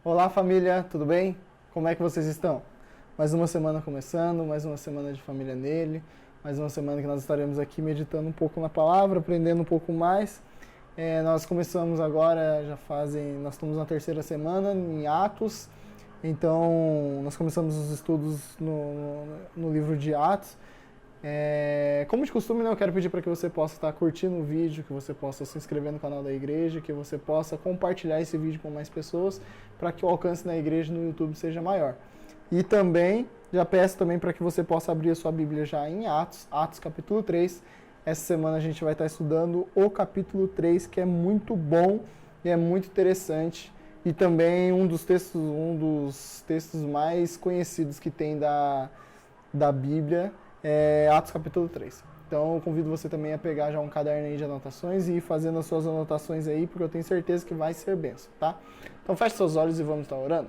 Olá família, tudo bem? Como é que vocês estão? Mais uma semana começando, mais uma semana de família nele, mais uma semana que nós estaremos aqui meditando um pouco na palavra, aprendendo um pouco mais. Nós começamos agora, nós estamos na terceira semana em Atos, então nós começamos os estudos no livro de Atos. Como de costume, né, eu quero pedir para que você possa estar curtindo o vídeo, que você possa se inscrever no canal da igreja, que você possa compartilhar esse vídeo com mais pessoas, para que o alcance na igreja no YouTube seja maior. E também, já peço também para que você possa abrir a sua Bíblia já em Atos capítulo 3. Essa semana a gente vai estar estudando o capítulo 3, que é muito bom e é muito interessante. E também um dos textos mais conhecidos que tem da Bíblia, Atos capítulo 3. Então eu convido você também a pegar já um caderno aí de anotações e ir fazendo as suas anotações aí, porque eu tenho certeza que vai ser bênção, tá? Então feche seus olhos e vamos estar orando.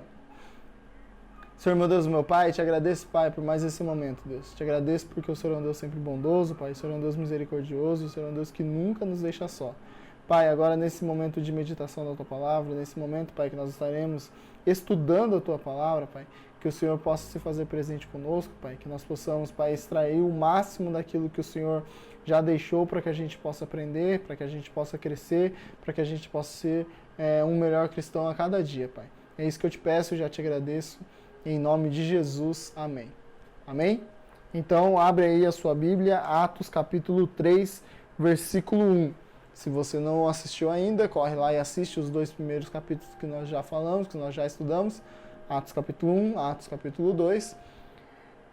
Senhor, meu Deus, meu Pai, te agradeço, Pai, por mais esse momento, Deus. Te agradeço porque o Senhor é um Deus sempre bondoso, Pai. O Senhor é um Deus misericordioso, o Senhor é um Deus que nunca nos deixa só. Pai, agora nesse momento de meditação da Tua Palavra, nesse momento, Pai, que nós estaremos estudando a Tua Palavra, Pai, que o Senhor possa se fazer presente conosco, Pai, que nós possamos, Pai, extrair o máximo daquilo que o Senhor já deixou para que a gente possa aprender, para que a gente possa crescer, para que a gente possa ser um melhor cristão a cada dia, Pai. É isso que eu te peço e já te agradeço. Em nome de Jesus, amém. Amém? Então, abre aí a sua Bíblia, Atos capítulo 3, versículo 1. Se você não assistiu ainda, corre lá e assiste os 2 primeiros capítulos que nós já falamos, que nós já estudamos. Atos capítulo 1, Atos capítulo 2.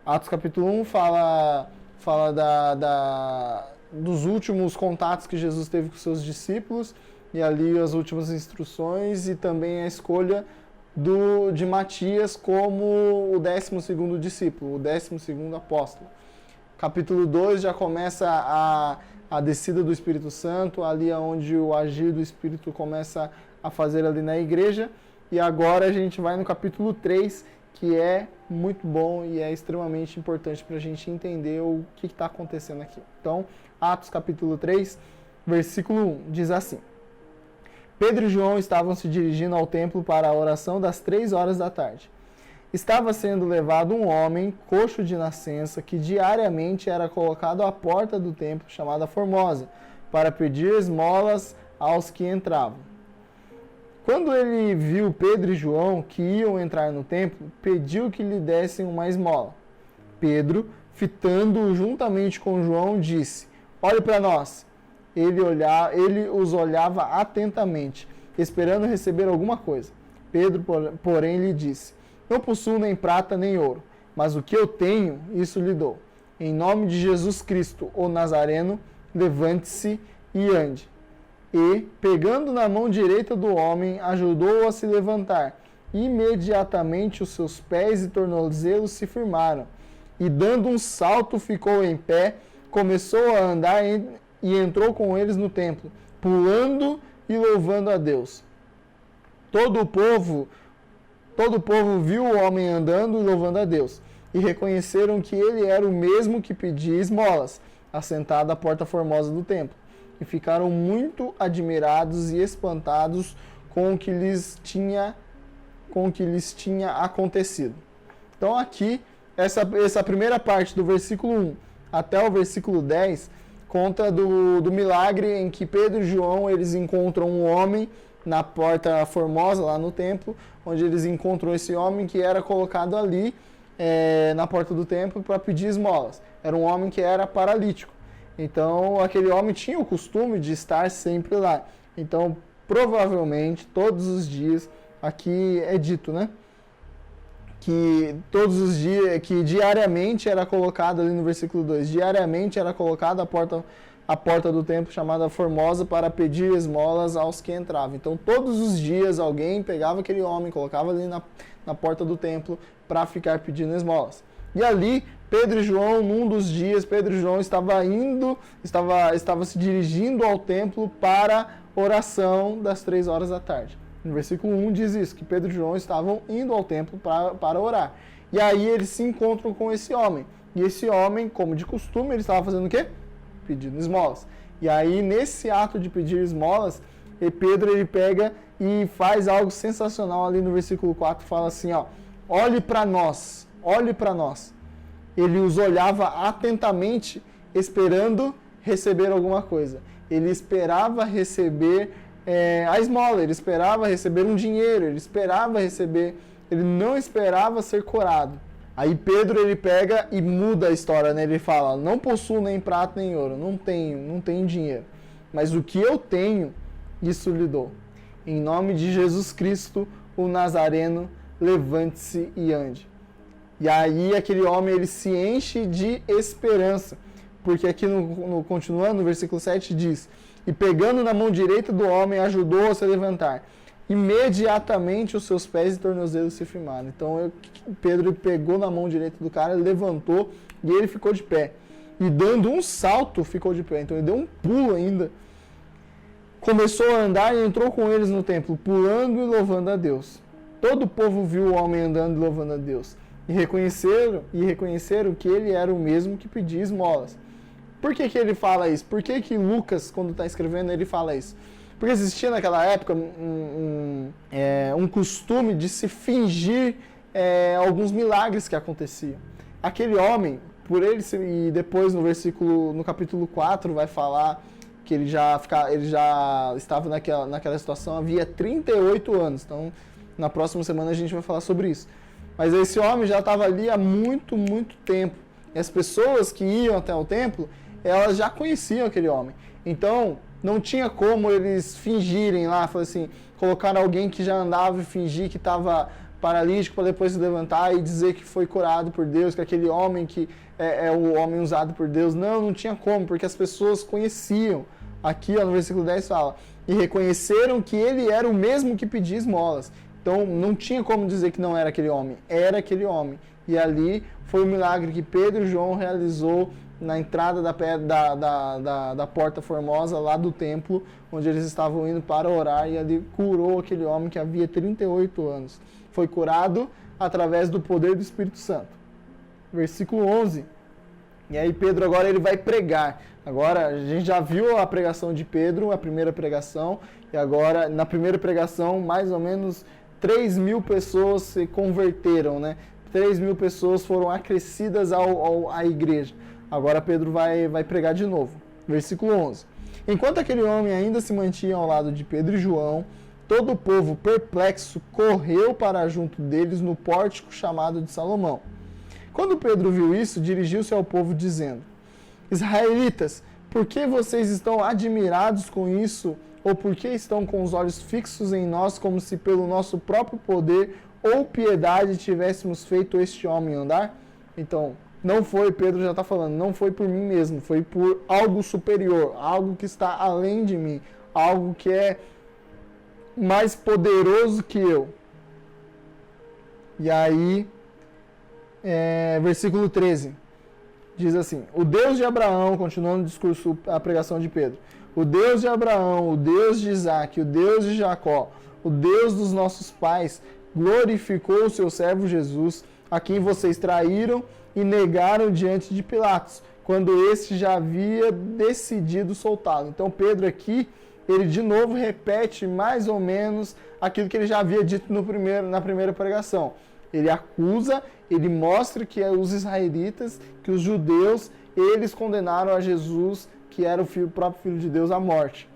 Atos capítulo 1 fala dos últimos contatos que Jesus teve com seus discípulos, e ali as últimas instruções e também a escolha de Matias como o 12º discípulo, o 12º apóstolo. Capítulo 2 já começa a descida do Espírito Santo, ali onde o agir do Espírito começa a fazer ali na igreja. E agora a gente vai no capítulo 3, que é muito bom e é extremamente importante para a gente entender o que está acontecendo aqui. Então, Atos capítulo 3, versículo 1, diz assim: Pedro e João estavam se dirigindo ao templo para a oração das 3 horas da tarde. Estava sendo levado um homem, coxo de nascença, que diariamente era colocado à porta do templo, chamada Formosa, para pedir esmolas aos que entravam. Quando ele viu Pedro e João, que iam entrar no templo, pediu que lhe dessem uma esmola. Pedro, fitando-o juntamente com João, disse: Olhe para nós. Ele os olhava atentamente, esperando receber alguma coisa. Pedro, porém, lhe disse: Não possuo nem prata nem ouro, mas o que eu tenho, isso lhe dou. Em nome de Jesus Cristo, o Nazareno, levante-se e ande. E, pegando na mão direita do homem, ajudou-o a se levantar. Imediatamente os seus pés e tornozelos se firmaram. E, dando um salto, ficou em pé, começou a andar e entrou com eles no templo, pulando e louvando a Deus. Todo o povo viu o homem andando e louvando a Deus, e reconheceram que ele era o mesmo que pedia esmolas, assentado à porta formosa do templo, e ficaram muito admirados e espantados com o que lhes tinha acontecido. Então aqui, essa primeira parte do versículo 1 até o versículo 10, conta do milagre em que Pedro e João eles encontram um homem na porta formosa, lá no templo, onde eles encontram esse homem que era colocado ali na porta do templo para pedir esmolas. Era um homem que era paralítico. Então, aquele homem tinha o costume de estar sempre lá. Então, provavelmente, todos os dias, aqui é dito, né? Que todos os dias, que diariamente era colocado ali no versículo 2, diariamente era colocado a porta do templo chamada Formosa para pedir esmolas aos que entravam. Então todos os dias alguém pegava aquele homem, colocava ali na porta do templo para ficar pedindo esmolas. E ali, Pedro e João, num dos dias, Pedro e João estava se dirigindo ao templo para oração das 3 horas da tarde. No versículo 1 diz isso, que Pedro e João estavam indo ao templo para orar. E aí eles se encontram com esse homem. E esse homem, como de costume, ele estava fazendo o quê? Pedindo esmolas. E aí, nesse ato de pedir esmolas, E Pedro, ele pega e faz algo sensacional ali no versículo 4, fala assim, ó, olhe para nós, olhe para nós. Ele os olhava atentamente, esperando receber alguma coisa. Ele esperava receber a esmola, ele esperava receber um dinheiro, ele não esperava ser curado. Aí Pedro, ele pega e muda a história, né? Ele fala, não possuo nem prata nem ouro, não tenho dinheiro. Mas o que eu tenho, isso lhe dou. Em nome de Jesus Cristo, o Nazareno, levante-se e ande. E aí aquele homem, ele se enche de esperança. Porque aqui, continuando, no versículo 7 diz, e pegando na mão direita do homem, ajudou a se levantar. Imediatamente os seus pés e tornozelos se firmaram. Então Pedro pegou na mão direita do cara, levantou e ele ficou de pé. E dando um salto, ficou de pé. Então ele deu um pulo ainda. Começou a andar e entrou com eles no templo, pulando e louvando a Deus. Todo o povo viu o homem andando e louvando a Deus. E reconheceram que ele era o mesmo que pedia esmolas. Por que ele fala isso? Por que Lucas, quando está escrevendo, ele fala isso? Porque existia naquela época um costume de se fingir alguns milagres que aconteciam. Aquele homem, por ele, e depois no capítulo 4 vai falar que ele já estava naquela situação havia 38 anos. Então, na próxima semana a gente vai falar sobre isso. Mas esse homem já estava ali há muito, muito tempo. E as pessoas que iam até o templo, elas já conheciam aquele homem. Então, não tinha como eles fingirem lá, assim, colocar alguém que já andava e fingir que estava paralítico para depois se levantar e dizer que foi curado por Deus, que aquele homem que é o homem usado por Deus. Não tinha como, porque as pessoas conheciam. Aqui, ó, no versículo 10 fala, e reconheceram que ele era o mesmo que pedia esmolas. Então, não tinha como dizer que não era aquele homem, era aquele homem. E ali foi o milagre que Pedro e João realizou na entrada da Porta Formosa, lá do templo, onde eles estavam indo para orar, e ali curou aquele homem que havia 38 anos. Foi curado através do poder do Espírito Santo. Versículo 11. E aí Pedro agora ele vai pregar. Agora a gente já viu a pregação de Pedro, a primeira pregação, e agora na primeira pregação mais ou menos 3.000 pessoas se converteram, né? 3.000 pessoas foram acrescidas à igreja. Agora Pedro vai pregar de novo. Versículo 11. Enquanto aquele homem ainda se mantinha ao lado de Pedro e João, todo o povo perplexo correu para junto deles no pórtico chamado de Salomão. Quando Pedro viu isso, dirigiu-se ao povo dizendo, Israelitas, por que vocês estão admirados com isso? Ou por que estão com os olhos fixos em nós, como se pelo nosso próprio poder ou piedade tivéssemos feito este homem andar? Então, não foi, Pedro já está falando, não foi por mim mesmo, foi por algo superior, algo que está além de mim, algo que é mais poderoso que eu. E aí, versículo 13, diz assim, o Deus de Abraão, continuando o discurso, a pregação de Pedro, o Deus de Abraão, o Deus de Isaac, o Deus de Jacó, o Deus dos nossos pais, glorificou o seu servo Jesus, a quem vocês traíram e negaram diante de Pilatos, quando este já havia decidido soltá-lo. Então Pedro aqui, ele de novo repete mais ou menos aquilo que ele já havia dito na primeira pregação. Ele acusa, ele mostra que os israelitas, que os judeus, eles condenaram a Jesus, que era o próprio Filho de Deus, à morte.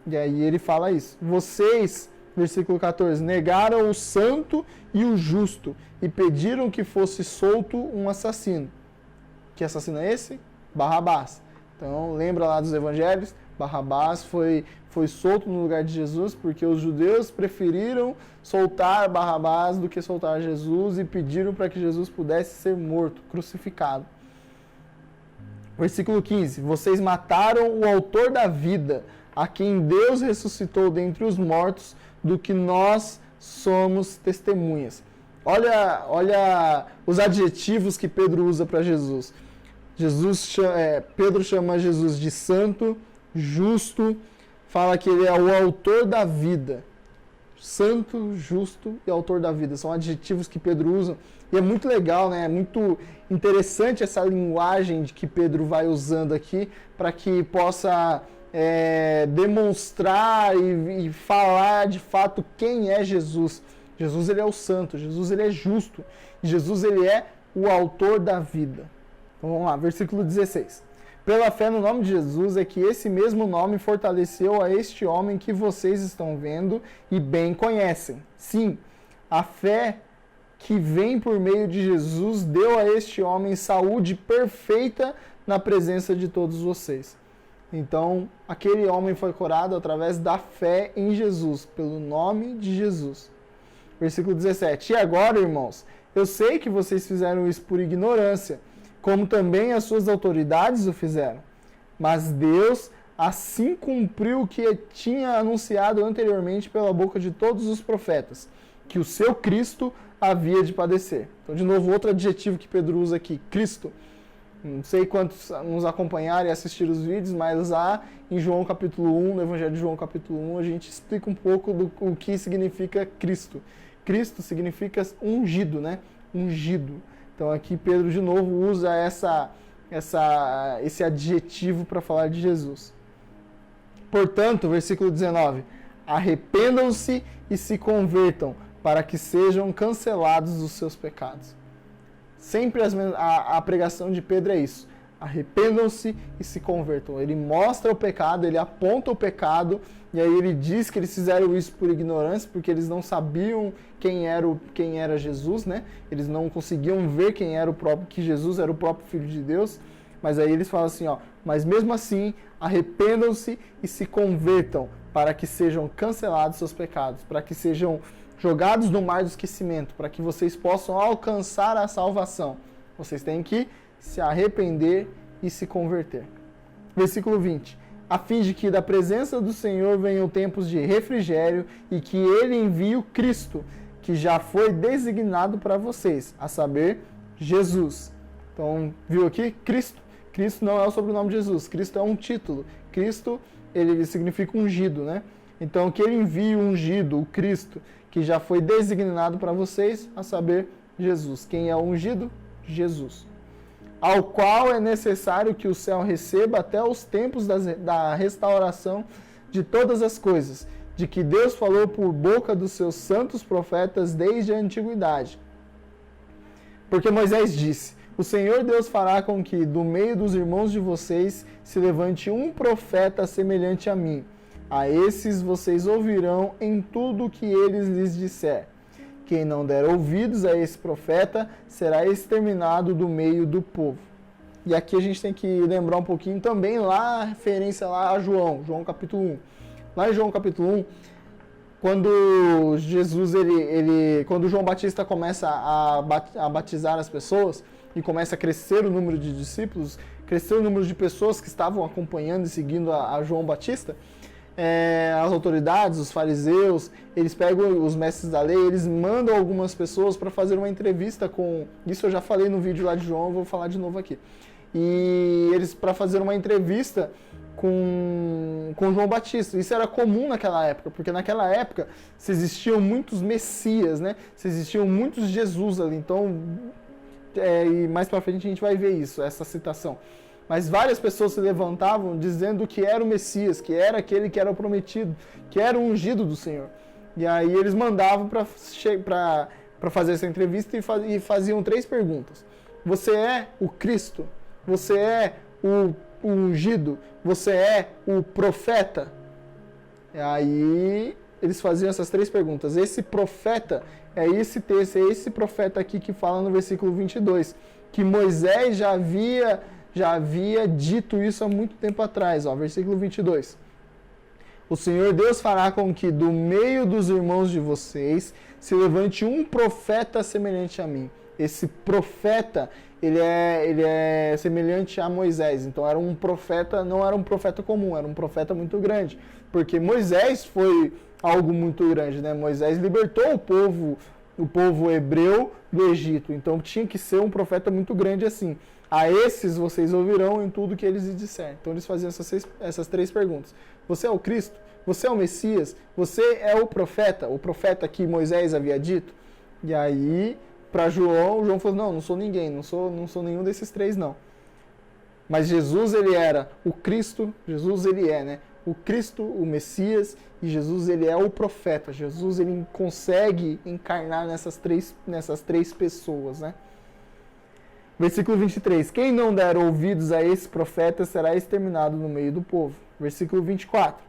E aí ele fala isso. Vocês, versículo 14, negaram o santo e o justo e pediram que fosse solto um assassino. Que assassino é esse? Barrabás. Então, lembra lá dos evangelhos? Barrabás foi solto no lugar de Jesus porque os judeus preferiram soltar Barrabás do que soltar Jesus e pediram para que Jesus pudesse ser morto, crucificado. Versículo 15. Vocês mataram o autor da vida, a quem Deus ressuscitou dentre os mortos, do que nós somos testemunhas. Olha os adjetivos que Pedro usa para Jesus. Pedro chama Jesus de santo, justo, fala que ele é o autor da vida. Santo, justo e autor da vida. São adjetivos que Pedro usa. E é muito legal, né? É muito interessante essa linguagem que Pedro vai usando aqui para que possa demonstrar e falar de fato quem é Jesus. Jesus, ele é o santo, Jesus, ele é justo, Jesus, ele é o autor da vida. Então vamos lá, versículo 16. Pela fé no nome de Jesus é que esse mesmo nome fortaleceu a este homem que vocês estão vendo e bem conhecem. Sim, a fé que vem por meio de Jesus deu a este homem saúde perfeita na presença de todos vocês. Então, aquele homem foi curado através da fé em Jesus, pelo nome de Jesus. Versículo 17. E agora, irmãos, eu sei que vocês fizeram isso por ignorância, como também as suas autoridades o fizeram. Mas Deus assim cumpriu o que tinha anunciado anteriormente pela boca de todos os profetas, que o seu Cristo havia de padecer. Então, de novo, outro adjetivo que Pedro usa aqui, Cristo. Não sei quantos nos acompanharam e assistiram os vídeos, mas lá em João capítulo 1, no Evangelho de João capítulo 1, a gente explica um pouco do que significa Cristo. Cristo significa ungido, né? Ungido. Então aqui Pedro de novo usa esse adjetivo para falar de Jesus. Portanto, versículo 19, arrependam-se e se convertam, para que sejam cancelados os seus pecados. Sempre a pregação de Pedro é isso. Arrependam-se e se convertam. Ele mostra o pecado, ele aponta o pecado, e aí ele diz que eles fizeram isso por ignorância, porque eles não sabiam quem era Jesus, né? Eles não conseguiam ver que Jesus era o próprio Filho de Deus. Mas aí eles falam assim, mas mesmo assim, arrependam-se e se convertam, para que sejam cancelados seus pecados, para que sejam jogados no mar do esquecimento, para que vocês possam alcançar a salvação. Vocês têm que se arrepender e se converter. Versículo 20. A fim de que da presença do Senhor venham tempos de refrigério e que Ele envie o Cristo, que já foi designado para vocês, a saber, Jesus. Então, viu aqui? Cristo. Cristo não é o sobrenome de Jesus. Cristo é um título. Cristo, ele significa ungido, né? Então, que Ele envie o ungido, o Cristo, que já foi designado para vocês, a saber, Jesus. Quem é o ungido? Jesus. Ao qual é necessário que o céu receba até os tempos da restauração de todas as coisas, de que Deus falou por boca dos seus santos profetas desde a antiguidade. Porque Moisés disse, o Senhor Deus fará com que do meio dos irmãos de vocês se levante um profeta semelhante a mim. A esses vocês ouvirão em tudo o que eles lhes disser. Quem não der ouvidos a esse profeta será exterminado do meio do povo. E aqui a gente tem que lembrar um pouquinho também lá, a referência lá a João capítulo 1. Lá em João capítulo 1, quando Jesus, quando João Batista começa a batizar as pessoas e começa a crescer o número de discípulos, crescer o número de pessoas que estavam acompanhando e seguindo a João Batista, as autoridades, os fariseus, eles pegam os mestres da lei, eles mandam algumas pessoas para fazer uma entrevista com... Isso eu já falei no vídeo lá de João, vou falar de novo aqui. E eles para fazer uma entrevista com João Batista. Isso era comum naquela época, porque naquela época se existiam muitos Messias, né? Se existiam muitos Jesus ali. Então, e mais para frente a gente vai ver isso, essa citação. Mas várias pessoas se levantavam dizendo que era o Messias, que era aquele que era o prometido, que era o ungido do Senhor. E aí eles mandavam para fazer essa entrevista e faziam 3 perguntas. Você é o Cristo? Você é o ungido? Você é o profeta? E aí eles faziam essas 3 perguntas. Esse profeta é esse texto, é esse profeta aqui que fala no versículo 22, que Moisés já havia dito isso há muito tempo atrás, versículo 22. O Senhor Deus fará com que do meio dos irmãos de vocês se levante um profeta semelhante a mim. Esse profeta, ele é semelhante a Moisés. Então era um profeta, não era um profeta comum, era um profeta muito grande. Porque Moisés foi algo muito grande, né? Moisés libertou o povo hebreu do Egito. Então tinha que ser um profeta muito grande assim. A esses vocês ouvirão em tudo que eles lhes disserem. Então eles faziam essas 3 perguntas. Você é o Cristo? Você é o Messias? Você é o profeta que Moisés havia dito? E aí, para João falou, não sou ninguém, não sou nenhum desses 3 não. Mas Jesus, ele era o Cristo, Jesus, ele é, né? O Cristo, o Messias, e Jesus, ele é o profeta. Jesus, ele consegue encarnar nessas três pessoas, né? Versículo 23. Quem não der ouvidos a esse profeta será exterminado no meio do povo. Versículo 24.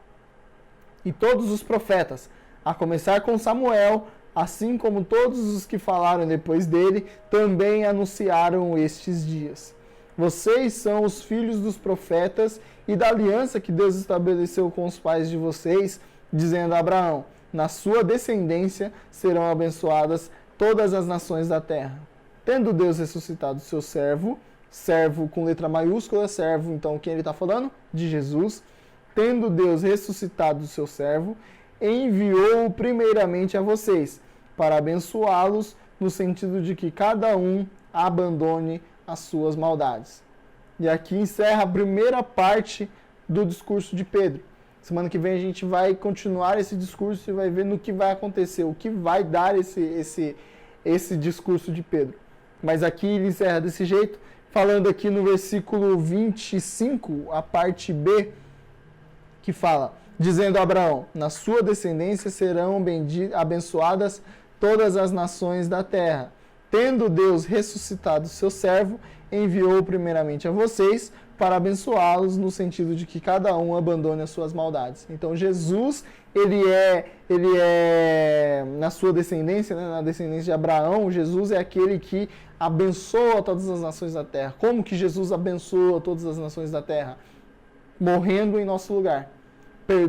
E todos os profetas, a começar com Samuel, assim como todos os que falaram depois dele, também anunciaram estes dias. Vocês são os filhos dos profetas e da aliança que Deus estabeleceu com os pais de vocês, dizendo a Abraão: na sua descendência serão abençoadas todas as nações da terra. Tendo Deus ressuscitado seu servo, servo com letra maiúscula, servo, então quem ele está falando? De Jesus. Tendo Deus ressuscitado o seu servo, enviou-o primeiramente a vocês, para abençoá-los, no sentido de que cada um abandone as suas maldades. E aqui encerra a primeira parte do discurso de Pedro. Semana que vem a gente vai continuar esse discurso e vai ver no que vai acontecer, o que vai dar esse discurso de Pedro. Mas aqui ele encerra desse jeito, falando aqui no versículo 25, a parte B, que fala, dizendo a Abraão: na sua descendência serão abençoadas todas as nações da terra. Tendo Deus ressuscitado seu servo, enviou primeiramente a vocês para abençoá-los, no sentido de que cada um abandone as suas maldades. Então Jesus, ele é na sua descendência, né, na descendência de Abraão, Jesus é aquele que abençoa todas as nações da terra. Como que Jesus abençoa todas as nações da terra? Morrendo em nosso lugar,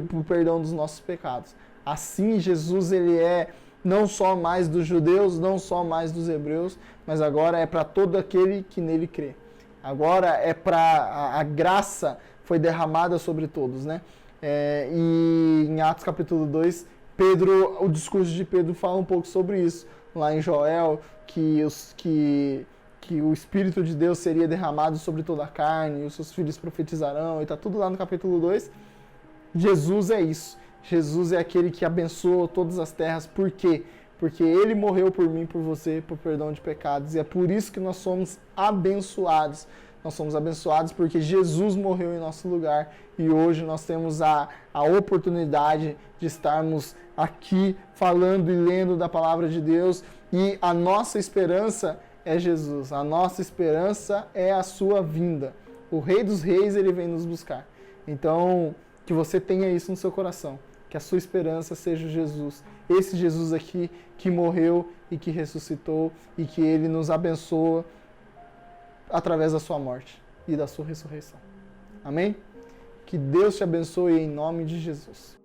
por perdão dos nossos pecados. Assim, Jesus, ele é não só mais dos judeus, não só mais dos hebreus, mas agora é para todo aquele que nele crê. Agora é para a graça foi derramada sobre todos, né? E em Atos capítulo 2, o discurso de Pedro fala um pouco sobre isso. Lá em Joel, que o Espírito de Deus seria derramado sobre toda a carne, e os seus filhos profetizarão, e está tudo lá no capítulo 2. Jesus é isso. Jesus é aquele que abençoa todas as terras. Por quê? Porque ele morreu por mim, por você, por perdão de pecados. E é por isso que nós somos abençoados. Nós somos abençoados porque Jesus morreu em nosso lugar. E hoje nós temos a oportunidade de estarmos aqui falando e lendo da palavra de Deus. E a nossa esperança é Jesus. A nossa esperança é a sua vinda. O Rei dos Reis, ele vem nos buscar. Então, que você tenha isso no seu coração. Que a sua esperança seja Jesus. Esse Jesus aqui que morreu e que ressuscitou e que ele nos abençoa através da sua morte e da sua ressurreição. Amém? Que Deus te abençoe em nome de Jesus.